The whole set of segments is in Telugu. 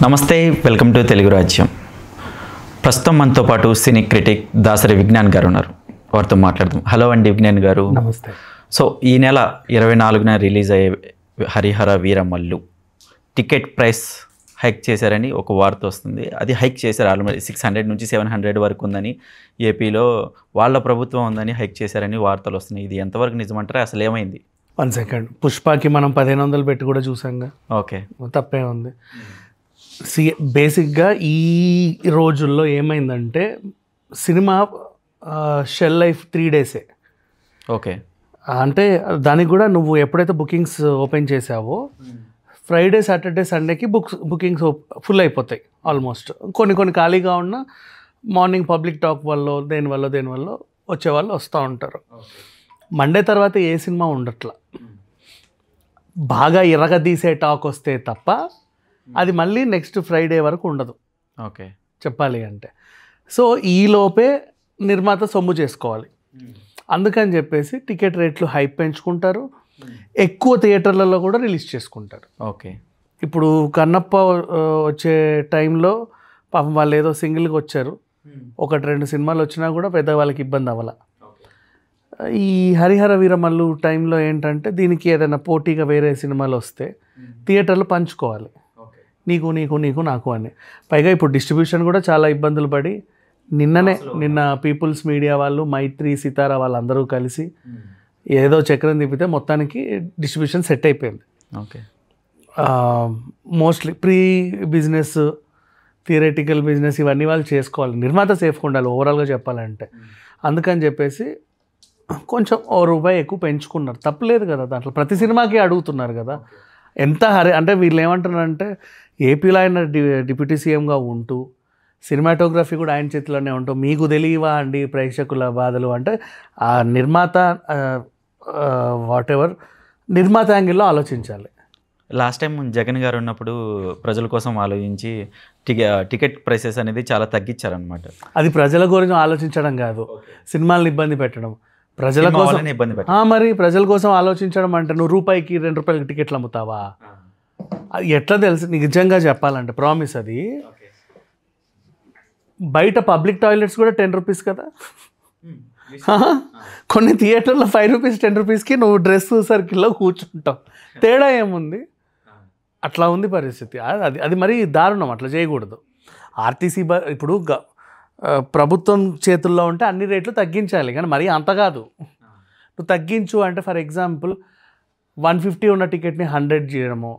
నమస్తే, వెల్కమ్ టు తెలుగు రాజ్యం. ప్రస్తుతం మనతో పాటు సినీ క్రిటిక్ దాసరి విజ్ఞాన్ గారు ఉన్నారు. వారితో మాట్లాడదాం. హలో అండి విజ్ఞాన్ గారు. నమస్తే. సో ఈ నెల 24న రిలీజ్ అయ్యే Harihara Veeramallu ticket price hike చేశారని ఒక వార్త వస్తుంది. అది హైక్ చేశారు, ఆల్మోస్ట్ 600 నుంచి 700 వరకు ఉందని, ఏపీలో వాళ్ళ ప్రభుత్వం ఉందని హైక్ చేశారని వార్తలు వస్తున్నాయి. ఇది ఎంతవరకు నిజమంటారా? అసలు ఏమైంది? 1 సెకండ్. పుష్పకి మనం 1500 పెట్టి కూడా చూసాంగా. ఓకే, తప్పే ఉంది. బేసిక్గా ఈ రోజుల్లో ఏమైందంటే సినిమా షెల్ లైఫ్ 3 డేసే. ఓకే, అంటే దానికి కూడా నువ్వు ఎప్పుడైతే బుకింగ్స్ ఓపెన్ చేసావో ఫ్రైడే సాటర్డే సండేకి బుకింగ్స్ ఫుల్ అయిపోతాయి ఆల్మోస్ట్. కొన్ని ఖాళీగా ఉన్న మార్నింగ్ పబ్లిక్ టాక్ వల్ల దేనివల్ల వచ్చేవాళ్ళు వస్తూ ఉంటారు. మండే తర్వాత ఏ సినిమా ఉండట్లా. బాగా ఇరగదీసే టాక్ వస్తే తప్ప అది మళ్ళీ నెక్స్ట్ ఫ్రైడే వరకు ఉండదు. ఓకే, చెప్పాలి అంటే. సో ఈలోపే నిర్మాత సొమ్ము చేసుకోవాలి. అందుకని చెప్పేసి టికెట్ రేట్లు హైప్ పెంచుకుంటారు, ఎక్కువ థియేటర్లలో కూడా రిలీజ్ చేసుకుంటారు. ఓకే. ఇప్పుడు కన్నప్ప వచ్చే టైంలో పాపం వాళ్ళు ఏదో సింగిల్గా వచ్చారు, 1-2 సినిమాలు వచ్చినా కూడా పెద్ద వాళ్ళకి ఇబ్బంది అవ్వాల. ఈ హరిహర వీరమల్లు టైంలో ఏంటంటే దీనికి ఏదైనా పోటీగా వేరే సినిమాలు వస్తే థియేటర్లు పంచుకోవాలి, నీకు నాకు అని. పైగా ఇప్పుడు డిస్ట్రిబ్యూషన్ కూడా చాలా ఇబ్బందులు పడి నిన్న పీపుల్స్ మీడియా వాళ్ళు, మైత్రి, సితారా వాళ్ళందరూ కలిసి ఏదో చక్రం తిప్పితే మొత్తానికి డిస్ట్రిబ్యూషన్ సెట్ అయిపోయింది. Okay. Mostly pre business, theoretical business ఇవన్నీ వాళ్ళు చేసుకోవాలి. నిర్మాత సేఫ్గా ఉండాలి ఓవరాల్గా చెప్పాలంటే. అందుకని చెప్పేసి కొంచెం ₹1 ఎక్కువ పెంచుకున్నారు. తప్పలేదు కదా దాంట్లో. ప్రతి సినిమాకి అడుగుతున్నారు కదా. ఎంత అంటే వీళ్ళు ఏమంటున్నారంటే ఏపీలో ఆయన డిప్యూటీ సీఎంగా ఉంటూ సినిమాటోగ్రఫీ కూడా ఆయన చేతిలోనే ఉంటూ మీకు తెలియవా అండి ప్రేక్షకుల బాధలు అంటే, ఆ నిర్మాత వాటెవర్ నిర్మాత యాంగిల్లో ఆలోచించాలి. లాస్ట్ టైం జగన్ గారు ఉన్నప్పుడు ప్రజల కోసం ఆలోచించి టికెట్ ప్రైసెస్ అనేది చాలా తగ్గించారనమాట. అది ప్రజల గురించి ఆలోచించడం కాదు, సినిమాలను ఇబ్బంది పెట్టడం. ప్రజల కోసం ఇబ్బంది మరి ప్రజల కోసం ఆలోచించడం అంటే నువ్వు రూపాయికి ₹2 టికెట్లు అమ్ముతావా? అది ఎట్లా తెలుసు? నిజంగా చెప్పాలంటే ప్రామిస్, అది బయట పబ్లిక్ టాయిలెట్స్ కూడా ₹10 కదా. కొన్ని థియేటర్లో ₹5 ₹10కి నువ్వు డ్రెస్ సర్కిల్లో కూర్చుంటావు. తేడా ఏముంది? అట్లా ఉంది పరిస్థితి. అది మరీ దారుణం. అట్లా చేయకూడదు. ఆర్టీసీ ఇప్పుడు ప్రభుత్వం చేతుల్లో ఉంటే అన్ని రేట్లు తగ్గించాలి, కానీ మరీ అంత కాదు. నువ్వు తగ్గించు అంటే ఫర్ ఎగ్జాంపుల్ 150 ఉన్న టికెట్ని 100 చేయడము,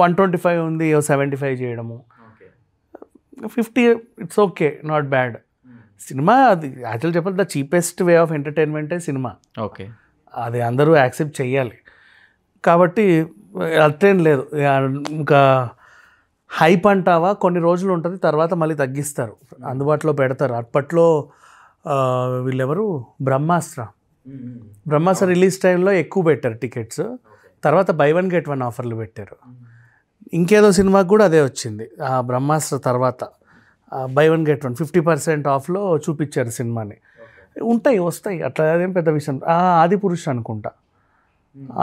125 ఉంది 75 చేయడము, 50 it's okay, not bad. Cinema అది యాక్చువల్ చెప్పాలి ద చీపెస్ట్ వే ఆఫ్ ఎంటర్టైన్మెంటే సినిమా. ఓకే, అది అందరూ యాక్సెప్ట్ చేయాలి. కాబట్టి అట్లేం లేదు. ఇంకా హైప్ అంటావా కొన్ని రోజులు ఉంటుంది, తర్వాత మళ్ళీ తగ్గిస్తారు, అందుబాటులో పెడతారు. అప్పట్లో వీళ్ళెవరు బ్రహ్మాస్త్ర రిలీజ్ టైంలో ఎక్కువ పెట్టారు టికెట్స్, తర్వాత buy 1 get 1 ఆఫర్లు పెట్టారు. ఇంకేదో సినిమాకి కూడా అదే వచ్చింది. ఆ బ్రహ్మాస్త్ర తర్వాత buy 1 get 1 50% ఆఫ్లో చూపించారు సినిమాని. వస్తాయి అట్లా, అదేం పెద్ద విషయం. ఆదిపురుష్ అనుకుంటా,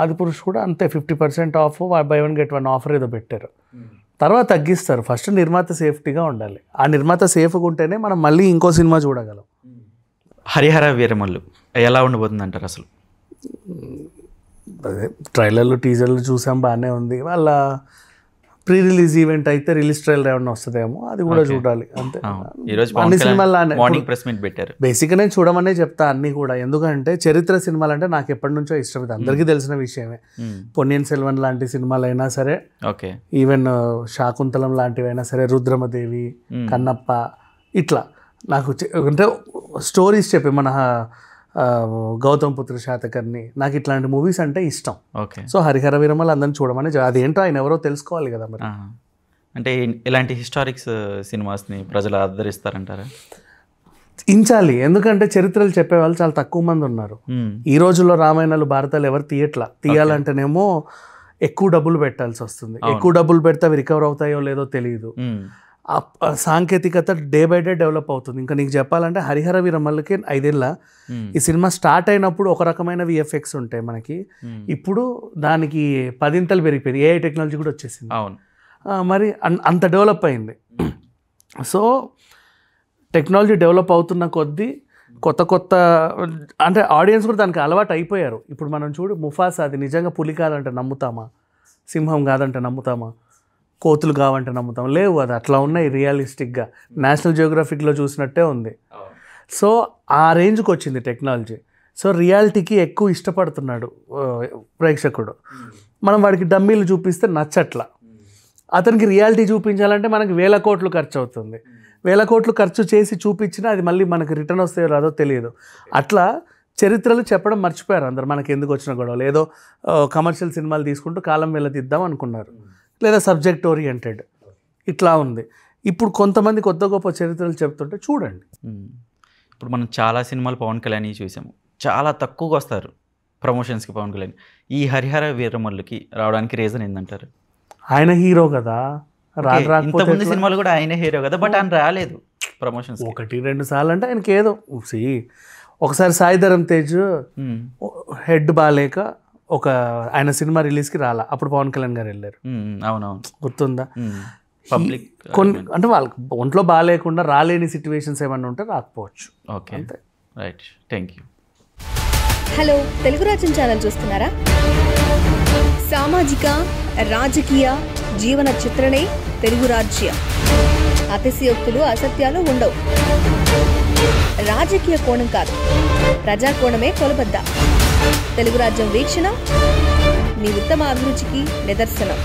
ఆదిపురుష్ కూడా అంతే 50% ఆఫ్ buy 1 get 1 ఆఫర్ ఏదో పెట్టారు. తర్వాత తగ్గిస్తారు. ఫస్ట్ నిర్మాత సేఫ్టీగా ఉండాలి. ఆ నిర్మాత సేఫ్గా ఉంటేనే మనం మళ్ళీ ఇంకో సినిమా చూడగలం. హరిహర వీరమల్లు ఎలా ఉండబోతుంది అంటారు అసలు? అదే ట్రైలర్లు టీజర్లు చూసాం, బాగానే ఉంది. వాళ్ళ ప్రీ రిలీజ్ ఈవెంట్ అయితే రిలీజ్ ట్రైలర్ ఏమన్నా వస్తుందేమో, అది కూడా చూడాలి. అంతే. అన్ని సినిమాలు మార్నింగ్ ప్రెస్ మీట్ పెట్టారు. బేసిక్గా నేను చూడమనే చెప్తా అన్నీ కూడా. ఎందుకంటే చరిత్ర సినిమాలు అంటే నాకు ఎప్పటి నుంచో ఇష్టం, ఇది అందరికీ తెలిసిన విషయమే. పొన్నియిన్ సెల్వన్ లాంటి సినిమాలు అయినా సరే, ఓకే, ఈవెన్ శాకుంతలం లాంటివైనా సరే, రుద్రమదేవి, కన్నప్ప, ఇట్లా నాకు అంటే స్టోరీస్ చెప్పి మన గౌతమ్ పుత్ర శాతకర్ణి, నాకు ఇట్లాంటి మూవీస్ అంటే ఇష్టం. ఓకే. సో హరిహర వీరమల్లు అందరిని చూడమని, అదేంటో ఆయన ఎవరో తెలుసుకోవాలి కదా మరి. అంటే ఇలాంటి హిస్టారిక్స్ సినిమాస్ని ప్రజలు ఆదరిస్తారంటారా? ఇంచాలి, ఎందుకంటే చరిత్రలు చెప్పేవాళ్ళు చాలా తక్కువ మంది ఉన్నారు. ఈ రోజుల్లో రామాయణాలు భారతాలు ఎవరు తీయాలంటేనేమో ఎక్కువ డబ్బులు పెట్టాల్సి వస్తుంది. ఎక్కువ డబ్బులు పెడితే అవి రికవర్ అవుతాయో లేదో తెలియదు. సాంకేతికత డే బై డే డెవలప్ అవుతుంది. ఇంకా నీకు చెప్పాలంటే హరిహర వీరమల్లుకి 5 ఏళ్ళ ఈ సినిమా స్టార్ట్ అయినప్పుడు ఒక రకమైన విఎఫ్ఎక్స్ ఉంటాయి మనకి, ఇప్పుడు దానికి 10 ఇంతలు పెరిగిపోయింది. ఏఐ టెక్నాలజీ కూడా వచ్చేసింది. మరి అంత డెవలప్ అయింది. సో టెక్నాలజీ డెవలప్ అవుతున్న కొద్దీ కొత్త కొత్త అంటే ఆడియన్స్ కూడా దానికి అలవాటు అయిపోయారు. ఇప్పుడు మనం చూడు ముఫాసా, అది నిజంగా పులి కాదంటే నమ్ముతామా, సింహం కాదంటే నమ్ముతామా, కోతులు కావంటే నమ్ముతామా? లేవు, అది అట్లా ఉన్నాయి రియలిస్టిక్గా. నేషనల్ జియోగ్రఫిక్లో చూసినట్టే ఉంది. సో ఆ రేంజ్కి వచ్చింది టెక్నాలజీ. సో రియాలిటీకి ఎక్కువ ఇష్టపడుతున్నాడు ప్రేక్షకుడు. మనం వాడికి డమ్మీలు చూపిస్తే నచ్చట్లా. అతనికి రియాలిటీ చూపించాలంటే మనకి 1000 కోట్లు ఖర్చు అవుతుంది. 1000 కోట్లు ఖర్చు చేసి చూపించినా అది మళ్ళీ మనకి రిటర్న్ వస్తే రాదో తెలియదు. అట్లా చరిత్రలు చెప్పడం మర్చిపోయారు అందరు. మనకి ఎందుకు వచ్చిన గొడవలు, ఏదో కమర్షియల్ సినిమాలు తీసుకుంటూ కాలం వెళ్ళదిద్దాం అనుకున్నారు, లేదా సబ్జెక్ట్ ఓరియంటెడ్ ఇట్లా ఉంది. ఇప్పుడు కొంతమంది కొత్త గొప్ప చరిత్రలు చెప్తుంటే చూడండి. ఇప్పుడు మనం చాలా సినిమాలు పవన్ కళ్యాణ్ చూసాము, చాలా తక్కువగా వస్తారు ప్రమోషన్స్కి పవన్ కళ్యాణ్. ఈ హరిహర వీరమల్లుకి రావడానికి రీజన్ ఏంటంటారు? ఆయన హీరో కదా, ఇంతకుముందు సినిమాలు కూడా ఆయనే హీరో కదా, బట్ ఆయన రాలేదు ప్రమోషన్స్ 1-2 సార్లు. అంటే ఆయనకి ఏదో ఒకసారి సాయిధరం తేజ్ హెడ్ బాగాలేక ఆయన సినిమా రిలీజ్కి రాలా, అప్పుడు పవన్ కళ్యాణ్ గారు వెళ్ళారు. అవునవును, గుర్తుందా? పబ్లిక్ అంటే వాళ్ళకి ఒంట్లో బాగాలేకుండా రాలేని సిచ్యువేషన్స్ ఏమన్నా ఉంటే రాకపోవచ్చు. Okay, right, thank you. Hello, Telugu రాజ్యం ఛానల్ చూస్తున్నారా? సామాజిక రాజకీయ జీవన చిత్రణే తెలుగు రాజ్యం. అతిశయోక్తులు అసత్యాలు ఉండవు. రాజకీయ కోణం కాదు, ప్రజా కోణమే కొలబద్ద. తెలుగు రాజ్యం వీక్షణ మీ ఉత్తమ అభిరుచికి నిదర్శనం.